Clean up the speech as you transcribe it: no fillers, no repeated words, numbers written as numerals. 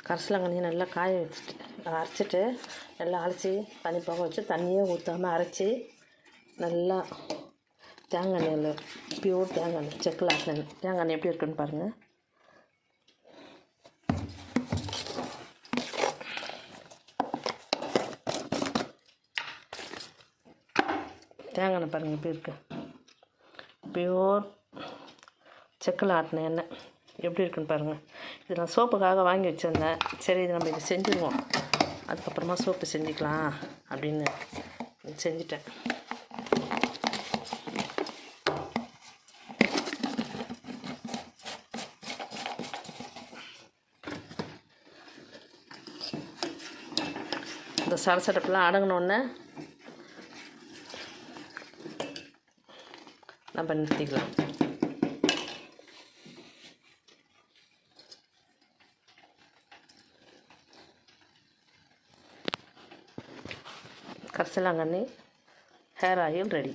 கரிசலாங்கண்ணியை நல்லா காய வச்சுட்டு அரைச்சிட்டு நல்லா அலசி தண்ணி போக வச்சு தண்ணியே ஊற்றாமல் அரைச்சி நல்லா தேங்காய் எண்ணெயில் பியூர் தேங்காய் எண்ணெய் செக்கில் ஆட்டின தேங்காய் எண்ணெய் எப்படி இருக்குன்னு பாருங்கள். தேங்காய் எண்ணெய் பாருங்கள் எப்படி இருக்குது, பியூர் செக்கில் ஆட்டின எண்ணெய் எப்படி இருக்குன்னு பாருங்கள். இது நான் சோப்புக்காக வாங்கி வச்சுருந்தேன். சரி இது நம்ம இதை செஞ்சுருவோம், அதுக்கப்புறமா சோப்பு செஞ்சுக்கலாம் அப்படின்னு செஞ்சுட்டேன். இந்த சடசடப்பெலாம் அடங்கினோடனே நம்ம நிறுத்திக்கலாம். கரிசலாங்கண்ணி ஹேர் ஆயில் ரெடி.